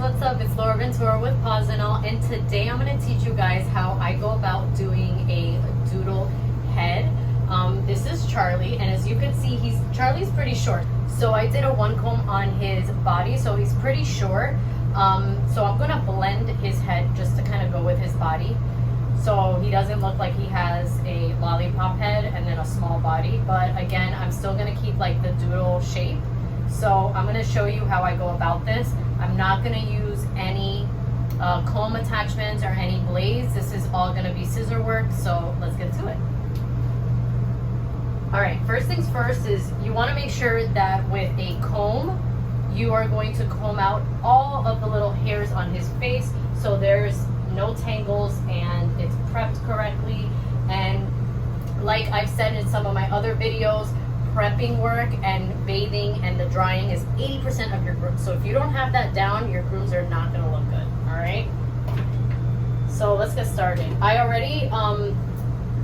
what's up? It's Laura Ventura with Pawz and All, and today I'm going to teach you guys how I go about doing a doodle head. This is Charlie, and as you can see, Charlie's pretty short. So I did a one comb on his body, so he's pretty short. So I'm going to blend his head just to kind of go with his body, so he doesn't look like he has a lollipop head and then a small body. But again, I'm still going to keep like the doodle shape. So I'm going to show you how I go about this. I'm not going to use any comb attachments or any blades. This is all going to be scissor work, so let's get to it. Alright, first things first is you want to make sure that with a comb, you are going to comb out all of the little hairs on his face so there's no tangles and it's prepped correctly. And like I've said in some of my other videos, prepping work and bathing and the drying is 80% of your grooms. So if you don't have that down, your grooms are not going to look good. Alright? So let's get started. I already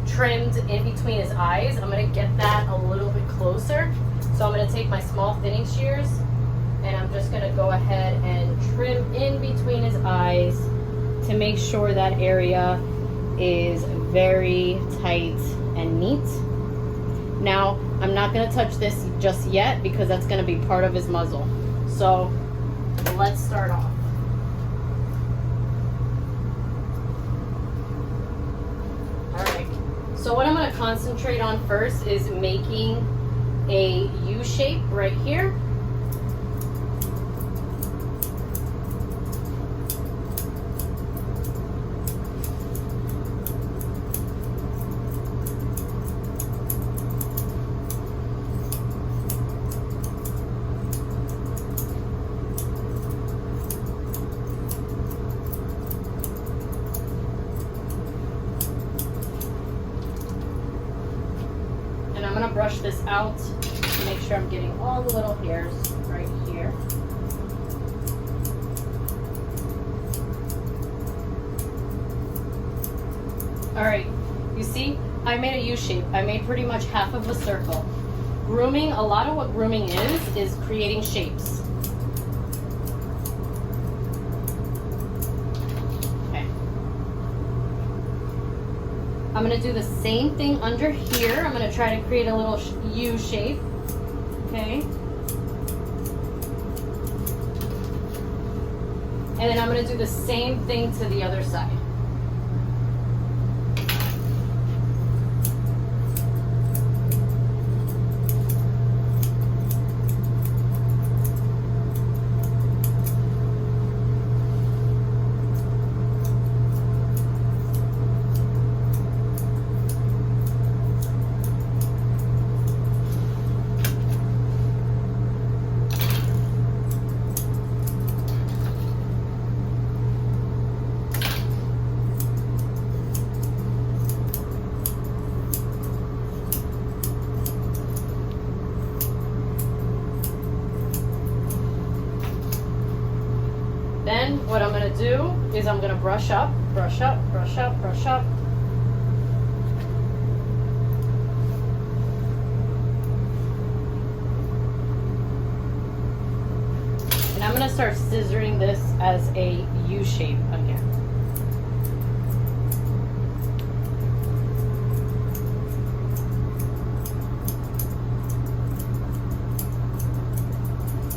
trimmed in between his eyes. I'm going to get that a little bit closer. So I'm going to take my small thinning shears and I'm just going to go ahead and trim in between his eyes to make sure that area is very tight and neat. Now, I'm not going to touch this just yet because that's going to be part of his muzzle. So let's start off. Alright, so what I'm going to concentrate on first is making a U shape right here. I'm going to brush this out to make sure I'm getting all the little hairs right here. Alright, you see, I made a U shape. I made pretty much half of a circle. Grooming, a lot of what grooming is creating shapes. I'm going to do the same thing under here. I'm going to try to create a little U shape. Okay. And then I'm going to do the same thing to the other side. Then what I'm going to do is I'm going to brush up, brush up, brush up, brush up. And I'm going to start scissoring this as a U shape again.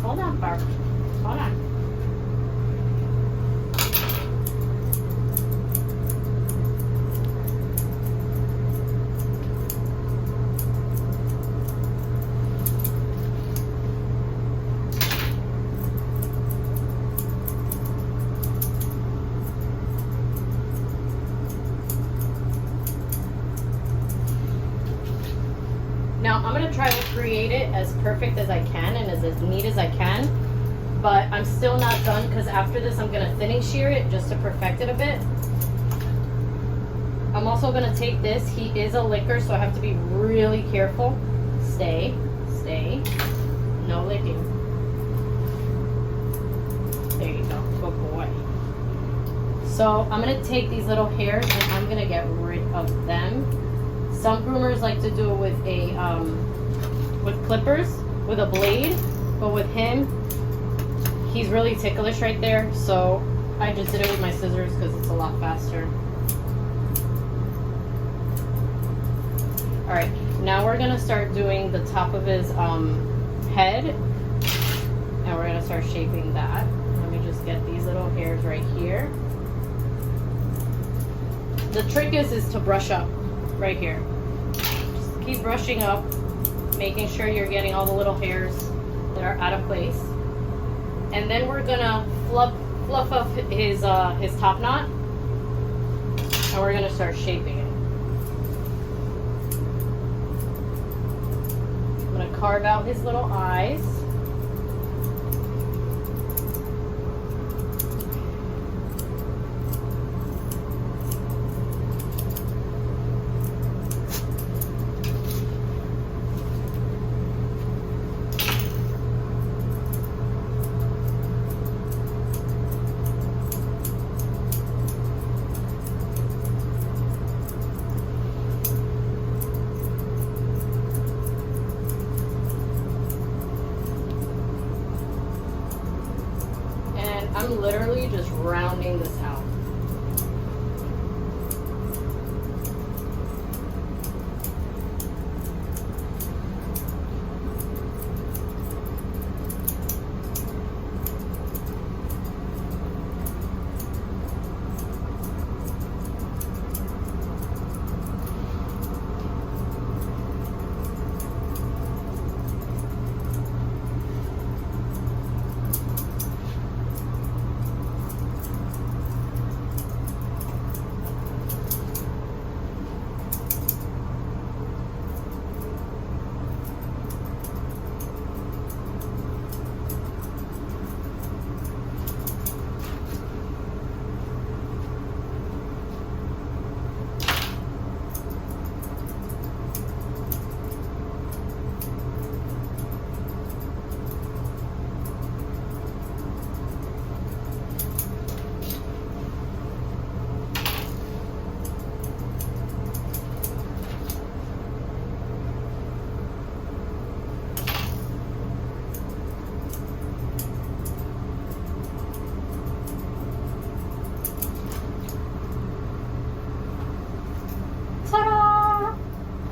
Hold on, Barb. Hold on. Now I'm going to try to create it as perfect as I can and as neat as I can, but I'm still not done because after this I'm going to thinning shear it just to perfect it a bit. I'm also going to take this. He is a licker, so I have to be really careful. Stay, stay, no licking. There you go, good boy. So I'm going to take these little hairs and I'm going to get rid of them. Some groomers like to do it with a with clippers, with a blade, but with him, he's really ticklish right there, so I just did it with my scissors because it's a lot faster. Alright, now we're going to start doing the top of his head, and we're going to start shaping that. Let me just get these little hairs right here. The trick is to brush up right here. Just keep brushing up, making sure you're getting all the little hairs that are out of place. And then we're gonna fluff up his top knot, and we're gonna start shaping it. I'm gonna carve out his little eyes. I'm literally just rounding this out.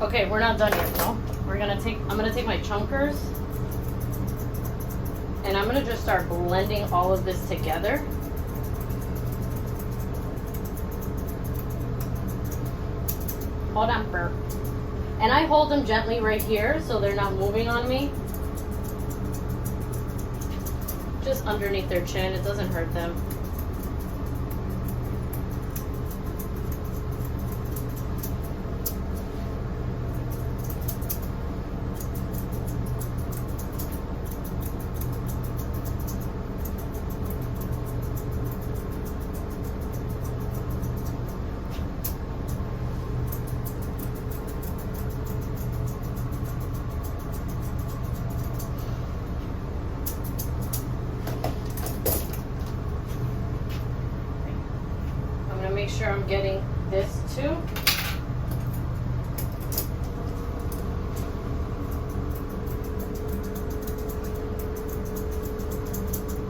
Okay, we're not done yet though. I'm gonna take my chunkers and I'm gonna just start blending all of this together. Hold on, Bert. And I hold them gently right here so they're not moving on me. Just underneath their chin, it doesn't hurt them. Make sure I'm getting this too.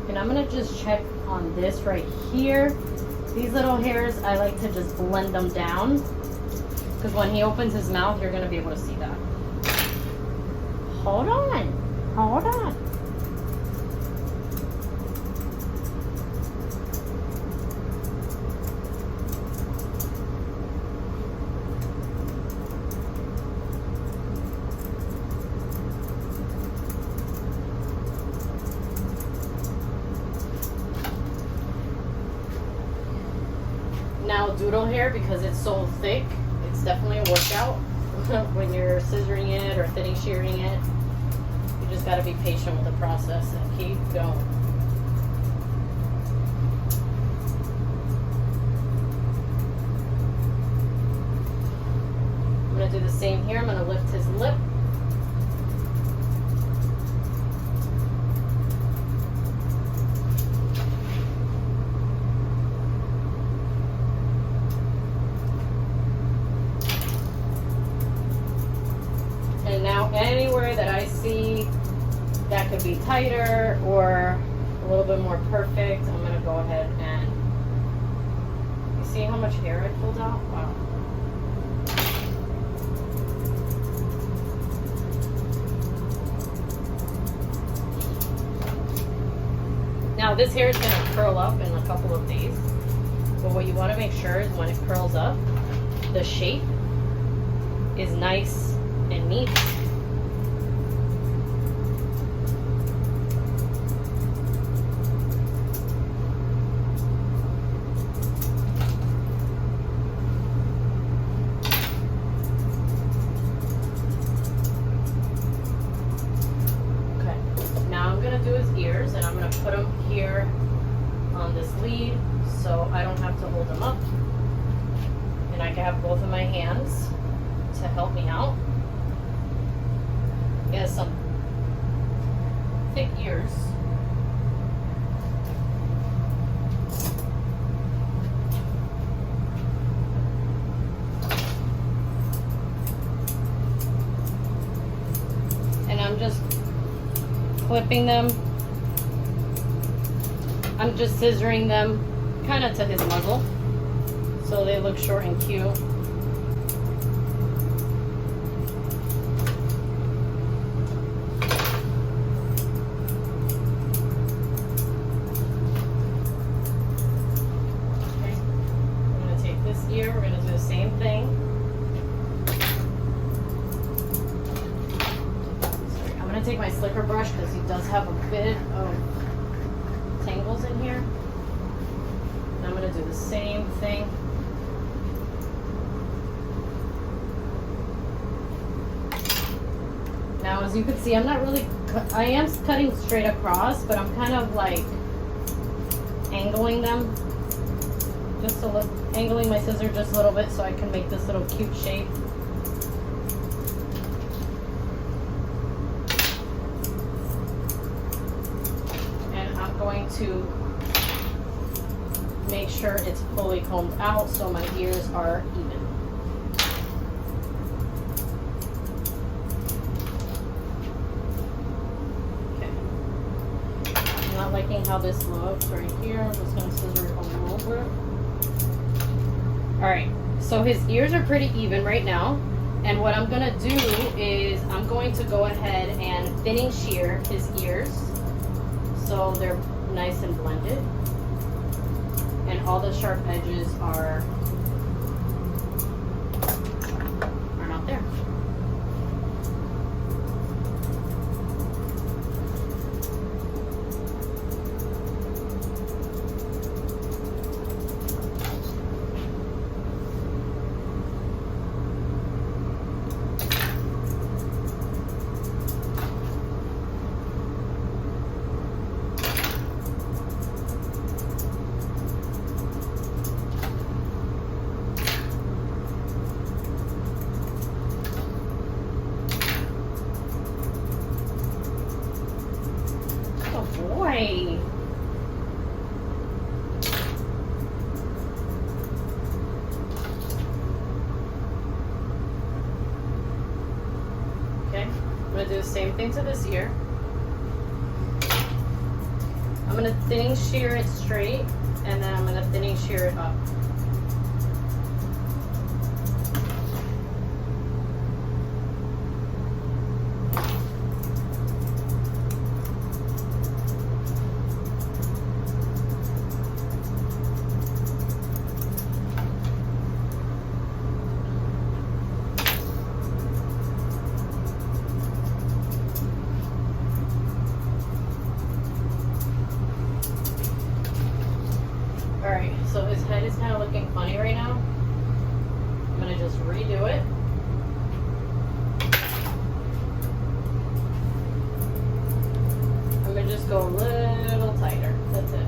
And I'm gonna just check on this right here. These little hairs, I like to just blend them down because when he opens his mouth, you're gonna be able to see that. Hold on, hold on. Now doodle hair, because it's so thick, it's definitely a workout when you're scissoring it or thinning shearing it. You just got to be patient with the process and keep going. I'm going to do the same here. I'm going to lift his lip. Anywhere that I see that could be tighter or little bit more perfect, I'm gonna go ahead and, you see how much hair I pulled out? Wow. Now this hair is gonna curl up in a couple of days, but what you wanna make sure is when it curls up, the shape is nice and neat. And I'm going to put them here on this lead so I don't have to hold them up, and I can have both of my hands to help me out. He has some thick ears. And I'm just clipping them. I'm just scissoring them kind of to his muzzle so they look short and cute. Okay, I'm going to take this ear, we're going to do the same thing. Sorry, I'm going to take my slicker brush because he does have a bit of tangles in here. And I'm going to do the same thing. Now as you can see, I'm not really, I am cutting straight across, but I'm kind of like angling them, just a little, angling my scissor just a little bit so I can make this little cute shape. To make sure it's fully combed out so my ears are even. Okay. I'm not liking how this looks right here. I'm just going to scissor it all over. Alright, so his ears are pretty even right now. And what I'm going to do is I'm going to go ahead and thinning shear his ears so they're nice and blended, and all the sharp edges are not there. Boy. Okay, I'm going to do the same thing to this ear. I'm going to thinning shear it straight, and then I'm going to thinning shear it up. Alright, so his head is kind of looking funny right now. I'm going to just redo it. I'm going to just go a little tighter. That's it.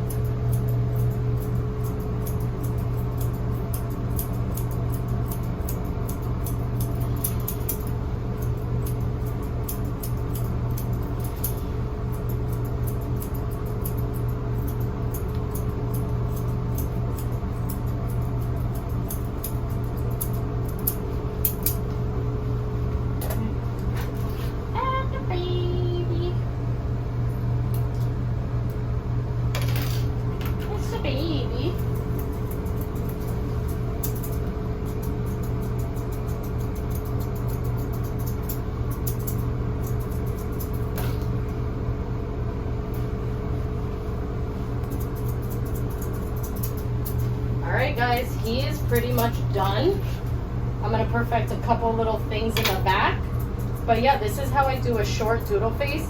guys, he is pretty much done. I'm gonna perfect a couple little things in the back. But yeah, this is how I do a short doodle face.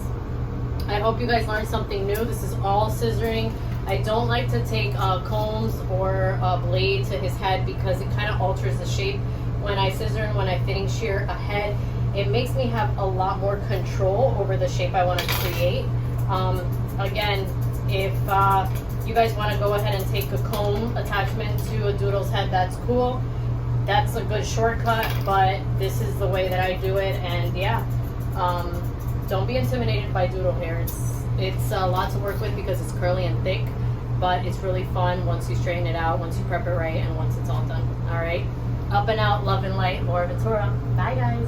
I hope you guys learned something new. This is all scissoring. I don't like to take combs or a blade to his head because it kind of alters the shape when I scissor and when I fitting shear ahead. It makes me have a lot more control over the shape I want to create. Again, if you guys want to go ahead and take a comb attachment to a doodle's head, that's cool. That's a good shortcut, but this is the way that I do it. And yeah, don't be intimidated by doodle hair. It's a lot to work with because it's curly and thick, but it's really fun once you straighten it out, once you prep it right, and once it's all done. All right, up and out, love and light, Laura Ventura. Bye guys.